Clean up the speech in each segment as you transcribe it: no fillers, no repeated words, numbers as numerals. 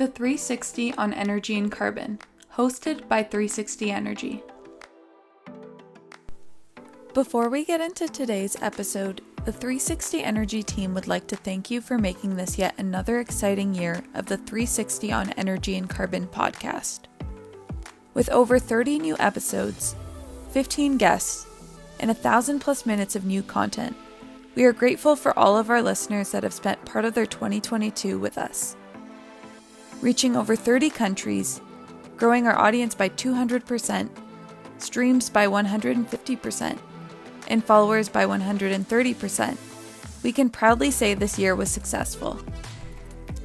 The 360 on Energy and Carbon, hosted by 360 Energy. Before we get into today's episode, the 360 Energy team would like to thank you for making this yet another exciting year of the 360 on Energy and Carbon podcast. With over 30 new episodes, 15 guests, and 1,000+ minutes of new content, we are grateful for all of our listeners that have spent part of their 2022 with us. Reaching over 30 countries, growing our audience by 200%, streams by 150%, and followers by 130%, we can proudly say this year was successful.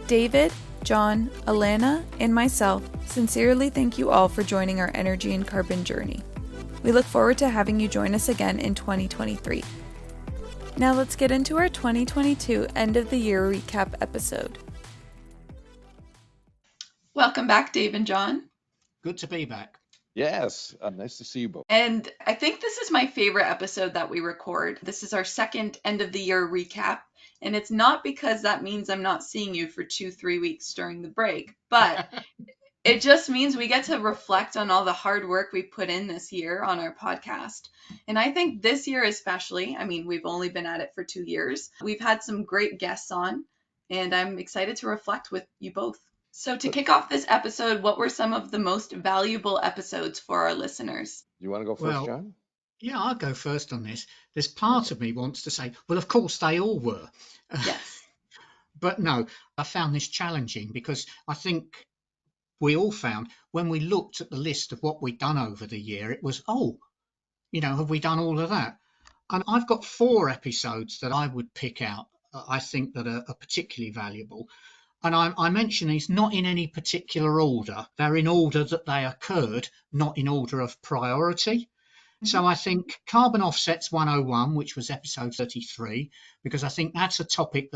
David, John, Alana, and myself sincerely thank you all for joining our energy and carbon journey. We look forward to having you join us again in 2023. Now let's get into our 2022 end of the year recap episode. Welcome back, Dave and John. Good to be back. Yes, nice to see you both. And I think this is my favorite episode that we record. This is our second end of the year recap. And it's not because that means I'm not seeing you for 2-3 weeks during the break, but it just means we get to reflect on all the hard work we put in this year on our podcast. And I think this year especially, we've only been at it for 2 years. We've had some great guests on, and I'm excited to reflect with you both. So to kick off this episode, what were some of the most valuable episodes for our listeners? You want to go first, John? Yeah, I'll go first on this. There's part of me wants to say, well, of course they all were. Yes. But no, I found this challenging because I think we all found when we looked at the list of what we'd done over the year, it was, have we done all of that? And I've got 4 episodes that I would pick out, I think that are particularly valuable. And I mention these not in any particular order. They're in order that they occurred, not in order of priority. Mm-hmm. So I think Carbon Offsets 101, which was episode 33, because I think that's a topic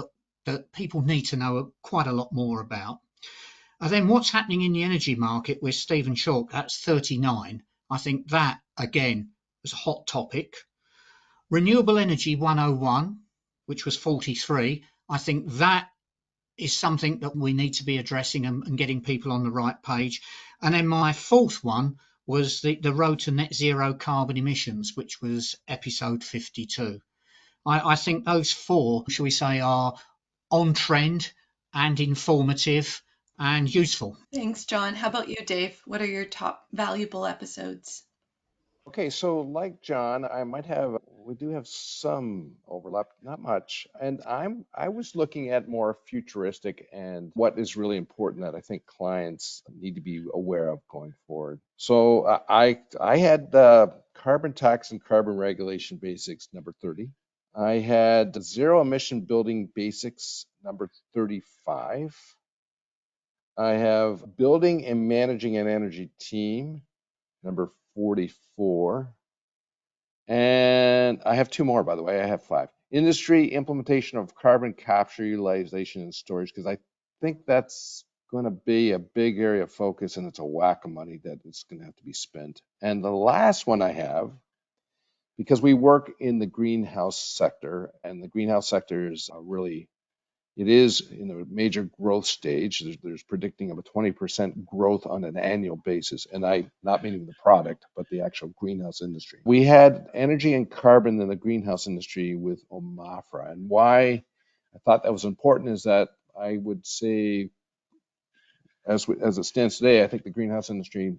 that people need to know quite a lot more about. And then what's happening in the energy market with Stephen Chalk, that's 39. I think that, again, was a hot topic. Renewable Energy 101, which was 43, I think that is something that we need to be addressing and getting people on the right page. And then my 4th one was the road to net zero carbon emissions, which was episode 52. I think those 4, shall we say, are on trend and informative and useful. Thanks, John. How about you, Dave? What are your top valuable episodes? Okay, so like John, we do have some overlap, not much. And I was looking at more futuristic and what is really important that I think clients need to be aware of going forward. So I had carbon tax and carbon regulation basics number 30. I had zero emission building basics number 35. I have building and managing an energy team number 44. And I have 2 more, by the way. I have 5. Industry implementation of carbon capture, utilization, and storage, because I think that's going to be a big area of focus, and it's a whack of money that is going to have to be spent. And the last one I have, because we work in the greenhouse sector, and the greenhouse sector is it is in a major growth stage. There's predicting of a 20% growth on an annual basis. And not meaning the product, but the actual greenhouse industry. We had energy and carbon in the greenhouse industry with OMAFRA. And why I thought that was important is that I would say, as it stands today, I think the greenhouse industry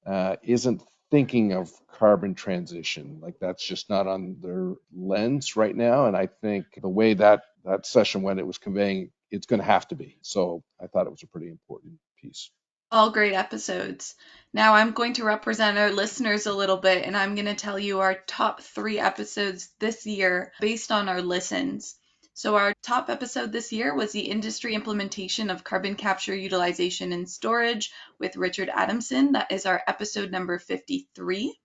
isn't thinking of carbon transition. Like that's just not on their lens right now. And I think the way that session went, it was conveying it's going to have to be. So I thought it was a pretty important piece. All great episodes. Now I'm going to represent our listeners a little bit, and I'm going to tell you our top 3 episodes this year based on our listens. So our top episode this year was the industry implementation of carbon capture, utilization, and storage with Richard Adamson. That is our episode number 53.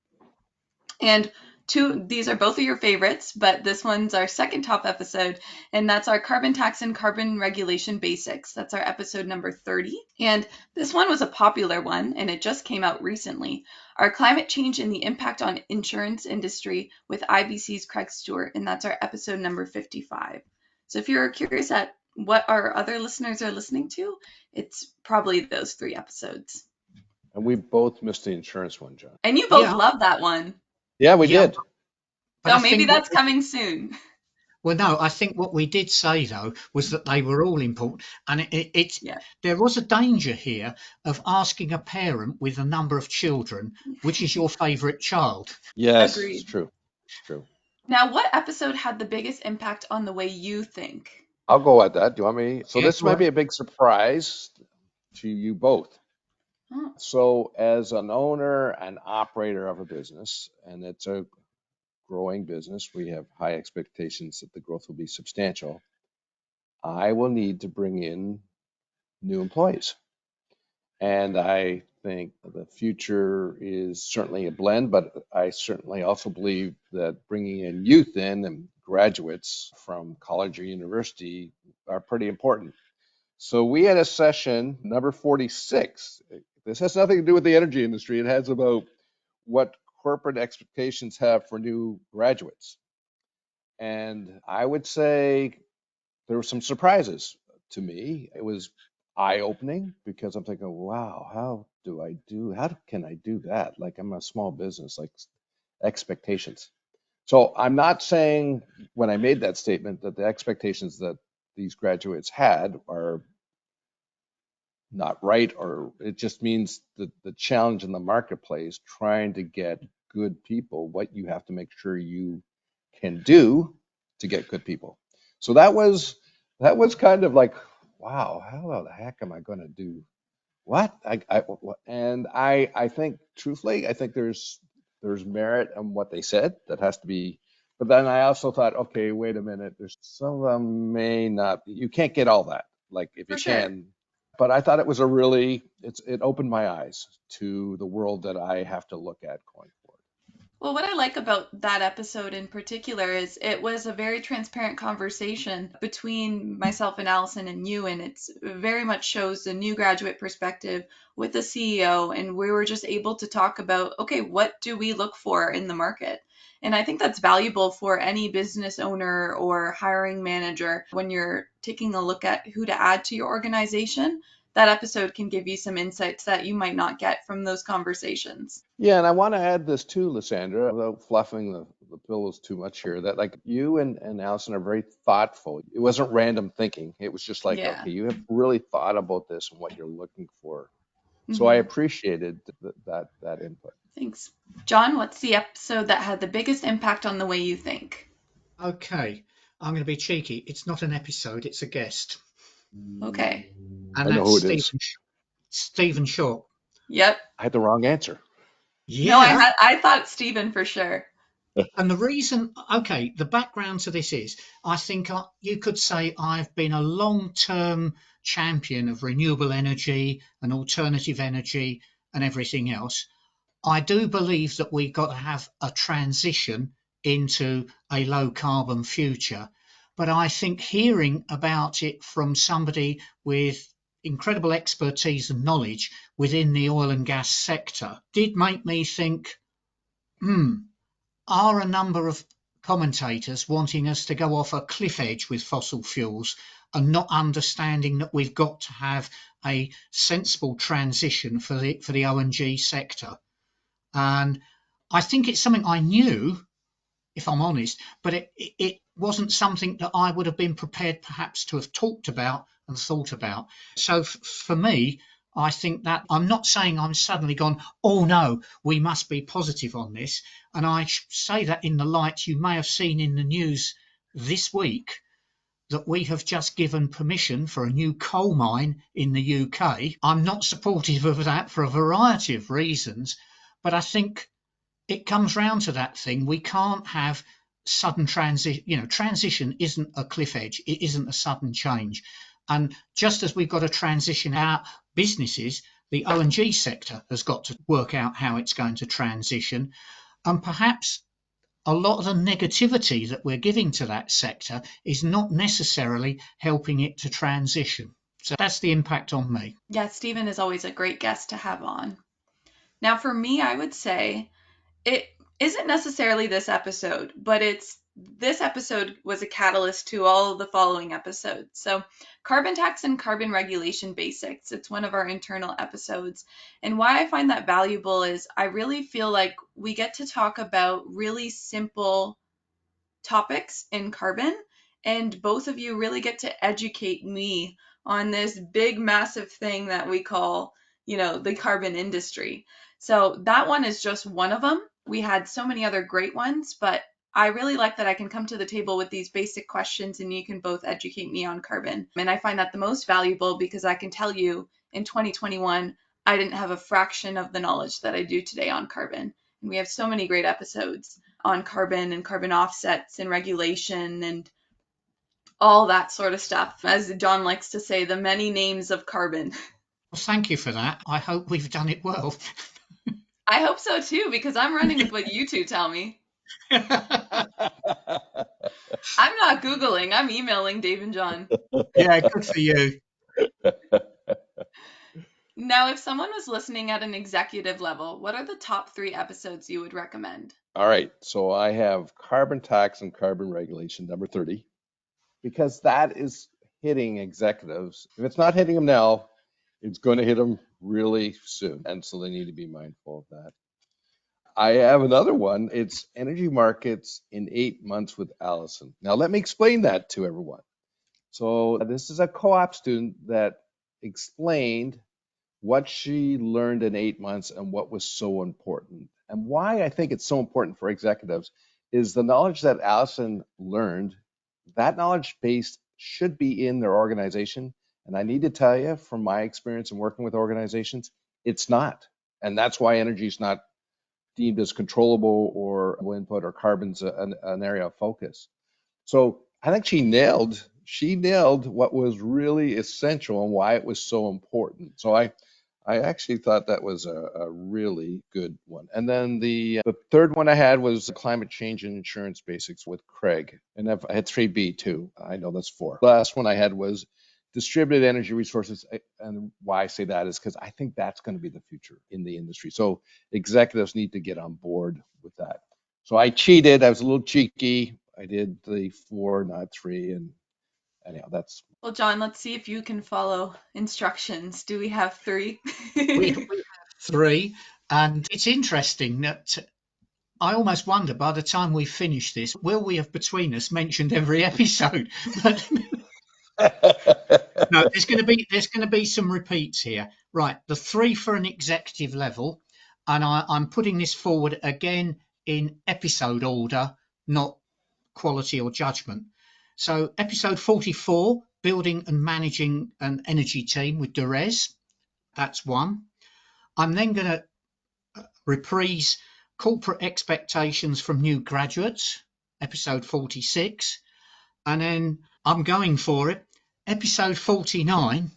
And these are both of your favorites, but this one's our second top episode, and that's our carbon tax and carbon regulation basics. That's our episode number 30. And this one was a popular one, and it just came out recently. Our climate change and the impact on insurance industry with IBC's Craig Stewart, and that's our episode number 55. So if you're curious at what our other listeners are listening to, it's probably those 3 episodes. And we both missed the insurance one, John. And you both Yeah. love that one. Yeah, we Yeah, did. but So I maybe think what that's coming soon. Well, no, I think what we did say though was that they were all important, and it's Yeah. there was a danger here of asking a parent with a number of children, which is your favourite child. Yes, it's Agreed. true. It's true. Now, what episode had the biggest impact on the way you think? I'll go at that. Do you want me? So Yeah, this go might be on. a big surprise to you both. Oh, So as an owner and operator of a business, and it's a growing business, we have high expectations that the growth will be substantial. I will need to bring in new employees. And I think the future is certainly a blend, but I certainly also believe that bringing in youth in and graduates from college or university are pretty important. So we had a session, number 46. This has nothing to do with the energy industry. It has about what corporate expectations have for new graduates. And I would say there were some surprises to me. It was eye-opening because I'm thinking, wow, how can I do that? Like I'm a small business, like expectations. So I'm not saying when I made that statement that the expectations that these graduates had are not right, or it just means that the challenge in the marketplace trying to get good people, what you have to make sure you can do to get good people. So that was kind of like, wow, how the heck am I going to do what? I think truthfully, I think there's merit in what they said. That has to be. But then I also thought, okay, wait a minute. There's some of them may not. You can't get all that. Like if for you sure. can, but I thought it opened my eyes to the world that I have to look at going forward. Well, what I like about that episode in particular is it was a very transparent conversation between myself and Allison and you, and it's very much shows the new graduate perspective with the CEO, and we were just able to talk about, okay, what do we look for in the market? And I think that's valuable for any business owner or hiring manager when you're taking a look at who to add to your organization. That episode can give you some insights that you might not get from those conversations. Yeah, and I want to add this too, Lysandra, without fluffing the pillows too much here, that like you and Allison are very thoughtful. It wasn't random thinking. It was just like, Yeah. okay, you have really thought about this and what you're looking for. So I Mhm. appreciated that input. Thanks. John, what's the episode that had the biggest impact on the way you think? Okay, I'm going to be cheeky. It's not an episode; it's a guest, Okay. and I know that's who it is. Stephen Shaw. Yep. I had the wrong answer. No, Yeah, I thought Stephen for sure. and the reason, okay, the background to this is, I think you could say I've been a long-term champion of renewable energy and alternative energy and everything else. I do believe that we've got to have a transition into a low carbon future. But I think hearing about it from somebody with incredible expertise and knowledge within the oil and gas sector did make me think, are a number of commentators wanting us to go off a cliff edge with fossil fuels and not understanding that we've got to have a sensible transition for the O&G sector? And I think it's something I knew, if I'm honest, but it wasn't something that I would have been prepared perhaps to have talked about and thought about. So for me, I think that I'm not saying I'm suddenly gone, oh no, we must be positive on this. And I say that in the light you may have seen in the news this week that we have just given permission for a new coal mine in the UK. I'm not supportive of that for a variety of reasons, but I think it comes round to that thing. We can't have sudden transition. Transition isn't a cliff edge. It isn't a sudden change. And just as we've got to transition our businesses, the O&G sector has got to work out how it's going to transition. And perhaps a lot of the negativity that we're giving to that sector is not necessarily helping it to transition. So that's the impact on me. Yeah, Stephen is always a great guest to have on. Now, for me, I would say it isn't necessarily this episode, but it's this episode was a catalyst to all of the following episodes. So, carbon tax and carbon regulation basics. It's one of our internal episodes. And why I find that valuable is I really feel like we get to talk about really simple topics in carbon, and both of you really get to educate me on this big, massive thing that we call, the carbon industry. So that one is just one of them. We had so many other great ones, but I really like that I can come to the table with these basic questions and you can both educate me on carbon. And I find that the most valuable because I can tell you in 2021, I didn't have a fraction of the knowledge that I do today on carbon. And we have so many great episodes on carbon and carbon offsets and regulation and all that sort of stuff. As John likes to say, the many names of carbon. Well, thank you for that. I hope we've done it well. I hope so too, because I'm running with what you two tell me. I'm not Googling, I'm emailing Dave and John. Yeah, good for you. Now, if someone was listening at an executive level, what are the top 3 episodes you would recommend? All right, so I have carbon tax and carbon regulation, number 30, because that is hitting executives. If it's not hitting them now, it's going to hit them really soon. And so they need to be mindful of that. I have another one. It's energy markets in 8 months with Allison. Now, let me explain that to everyone. So this is a co-op student that explained what she learned in 8 months and what was so important. And why I think it's so important for executives is the knowledge that Allison learned, that knowledge base should be in their organization. And I need to tell you from my experience in working with organizations, it's not. And that's why energy is not deemed as controllable or input, or carbon's an area of focus. So I think she nailed what was really essential and why it was so important. So I actually thought that was a really good one. And then the third one I had was climate change and insurance basics with Craig. And I had 3B too. I know that's 4. The last one I had was distributed energy resources. And why I say that is because I think that's going to be the future in the industry. So executives need to get on board with that. So I cheated. I was a little cheeky. I did the 4, not 3. And anyhow, that's. Well, John, let's see if you can follow instructions. Do we have 3? We have 3, and it's interesting that I almost wonder by the time we finish this, will we have between us mentioned every episode? No, there's going to be some repeats here. Right, the 3 for an executive level, and I'm putting this forward again in episode order, not quality or judgment. So episode 44, building and managing an energy team with Derez. That's 1. I'm then going to reprise corporate expectations from new graduates, episode 46. And then I'm going for it, episode 49,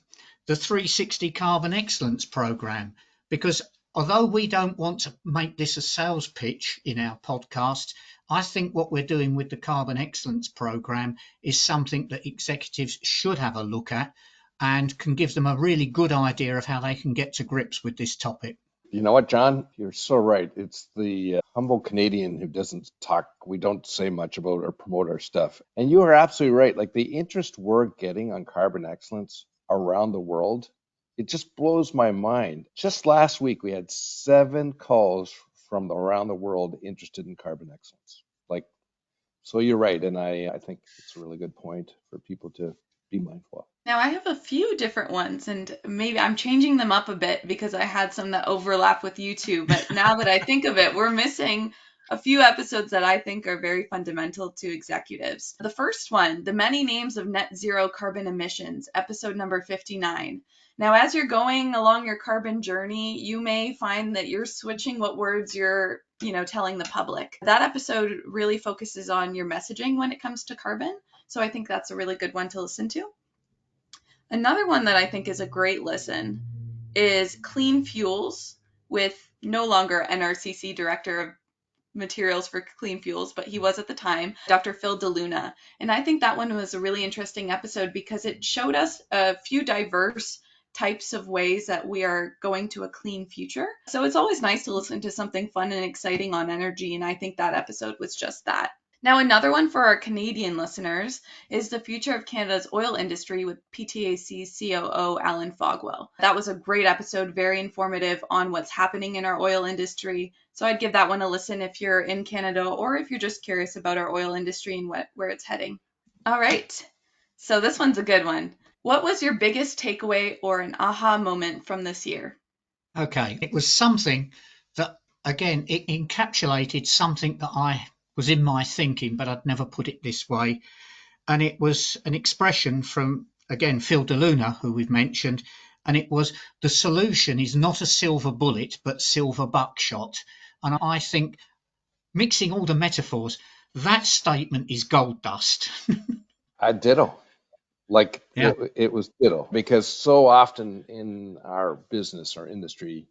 the 360 Carbon Excellence Programme, because although we don't want to make this a sales pitch in our podcast, I think what we're doing with the Carbon Excellence Programme is something that executives should have a look at and can give them a really good idea of how they can get to grips with this topic. You know what, John? You're so right. It's the humble Canadian who doesn't talk. We don't say much about or promote our stuff. And you are absolutely right. Like the interest we're getting on carbon excellence around the world, it just blows my mind. Just last week, we had 7 calls from around the world interested in carbon excellence. So you're right. And I think it's a really good point for people to be mindful of. Now, I have a few different ones, and maybe I'm changing them up a bit because I had some that overlap with you two. But now that I think of it, we're missing a few episodes that I think are very fundamental to executives. The first one, the many names of net zero carbon emissions, episode number 59. Now, as you're going along your carbon journey, you may find that you're switching what words you're, telling the public. That episode really focuses on your messaging when it comes to carbon. So I think that's a really good one to listen to. Another one that I think is a great listen is Clean Fuels with no longer NRCC Director of Materials for Clean Fuels, but he was at the time, Dr. Phil DeLuna. And I think that one was a really interesting episode because it showed us a few diverse types of ways that we are going to a clean future. So it's always nice to listen to something fun and exciting on energy, and I think that episode was just that. Now, another one for our Canadian listeners is the future of Canada's oil industry with PTAC's COO, Alan Fogwell. That was a great episode, very informative on what's happening in our oil industry. So I'd give that one a listen if you're in Canada or if you're just curious about our oil industry and where it's heading. All right. So this one's a good one. What was your biggest takeaway or an aha moment from this year? Okay, it was something that, again, it encapsulated something that I was in my thinking, but I'd never put it this way. And it was an expression from, again, Phil DeLuna, who we've mentioned, and it was the solution is not a silver bullet, but silver buckshot. And I think mixing all the metaphors, that statement is gold dust. I ditto. Like Yeah, it was ditto, because so often in our business or industry,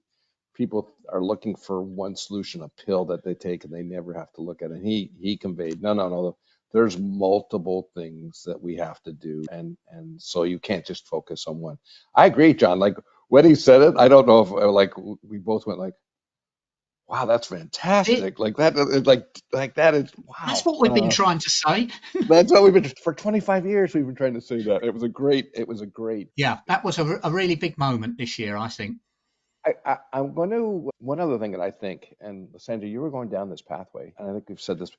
people are looking for one solution, a pill that they take, and they never have to look at it. And he conveyed, no. There's multiple things that we have to do, and so you can't just focus on one. I agree, John. Like when he said it, I don't know if like we both went like, wow, that's it, fantastic. Like that, like that is that's wow. what we've been trying to say. That's what we've been for 25 years. We've been trying to say that. It was a great. Yeah, that was a really big moment this year, I think. I'm going to, one other thing that I think, and Sandra, you were going down this pathway, and I think we've said this,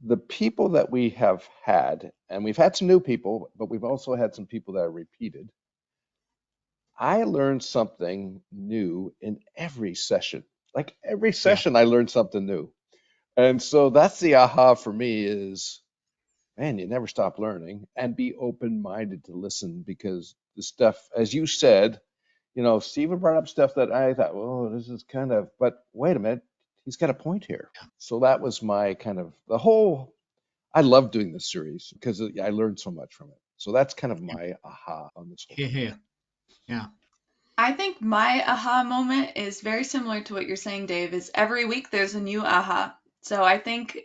the people that we have had, and we've had some new people, but we've also had some people that are repeated. I learned something new in every session. Like every Yeah, session, I learned something new. And so that's the aha for me is, man, you never stop learning, and be open-minded to listen, because the stuff, as you said, Stephen brought up stuff that I thought, oh, this is kind of, but wait a minute, he's got a point here. So that was my kind of I love doing this series because I learned so much from it. So that's kind of yeah, my aha on this whole here, thing. here. Yeah. I think my aha moment is very similar to what you're saying, Dave, is every week there's a new aha. So I think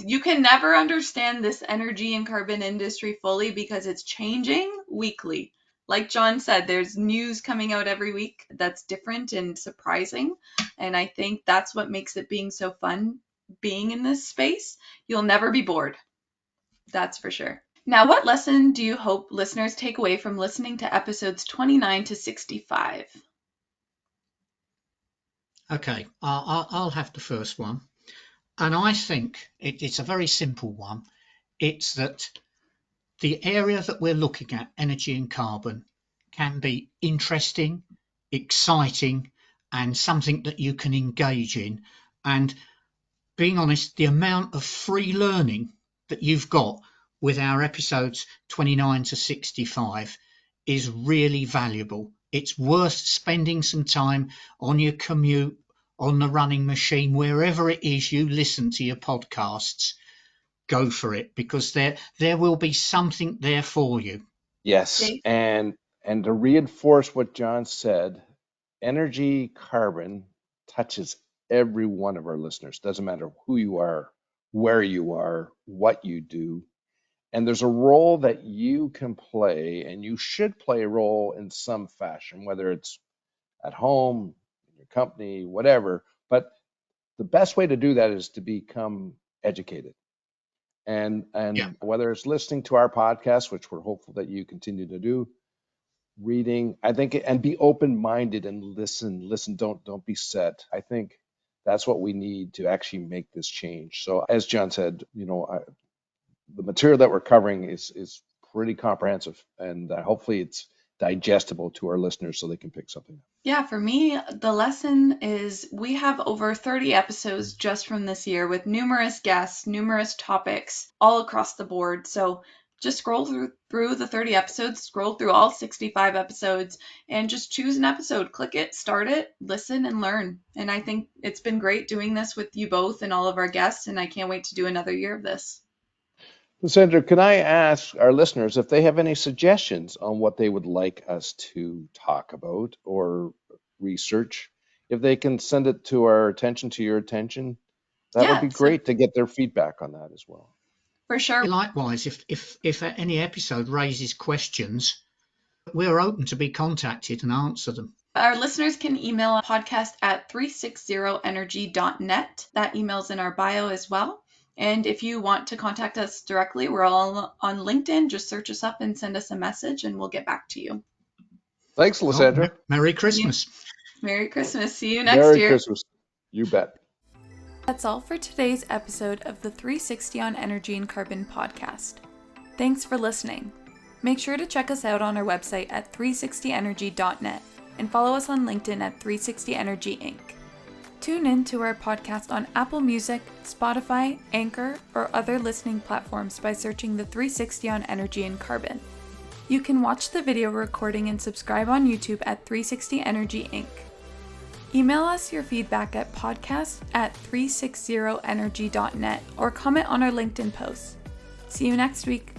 you can never understand this energy and carbon industry fully because it's changing weekly. Like John said, there's news coming out every week that's different and surprising. And I think that's what makes it being so fun being in this space. You'll never be bored. That's for sure. Now, what lesson do you hope listeners take away from listening to episodes 29 to 65? Okay, I'll have the first one. And I think it's a very simple one. It's that the area that we're looking at, energy and carbon, can be interesting, exciting, and something that you can engage in. And being honest, the amount of free learning that you've got with our episodes 29 to 65 is really valuable. It's worth spending some time on your commute, on the running machine, wherever it is you listen to your podcasts. Go for it, because there will be something there for you. Yes, Dave? and to reinforce what John said, energy carbon touches every one of our listeners. Doesn't matter who you are, where you are, what you do. And there's a role that you can play, and you should play a role in some fashion, whether it's at home, in your company, whatever. But the best way to do that is to become educated. And Yeah, whether it's listening to our podcast, which we're hopeful that you continue to do, reading, I think, and be open-minded and listen, don't be set. I think that's what we need to actually make this change. So as John said, the material that we're covering is pretty comprehensive, and hopefully it's digestible to our listeners so they can pick something up. Yeah, for me, the lesson is we have over 30 episodes just from this year with numerous guests, numerous topics all across the board. So just scroll through the 30 episodes, scroll through all 65 episodes, and just choose an episode, click it, start it, listen, and learn. And I think it's been great doing this with you both and all of our guests, and I can't wait to do another year of this. Sandra, can I ask our listeners if they have any suggestions on what they would like us to talk about or research? If they can send it to our attention, to your attention, that would Yeah, be so great to get their feedback on that as well. for sure. likewise, if any episode raises questions, we're open to be contacted and answer them. Our listeners can email a podcast at 360energy.net. That email's in our bio as well. And if you want to contact us directly, we're all on LinkedIn. Just search us up and send us a message and we'll get back to you. Thanks, Lysandra. Merry Christmas. Merry Christmas. See you next Merry year. Christmas. You bet. That's all for today's episode of the 360 on Energy and Carbon podcast. Thanks for listening. Make sure to check us out on our website at 360energy.net and follow us on LinkedIn at 360 Energy Inc. Tune in to our podcast on Apple Music, Spotify, Anchor, or other listening platforms by searching the 360 on Energy and Carbon. You can watch the video recording and subscribe on YouTube at 360 Energy Inc. Email us your feedback at podcast@360energy.net or comment on our LinkedIn posts. See you next week.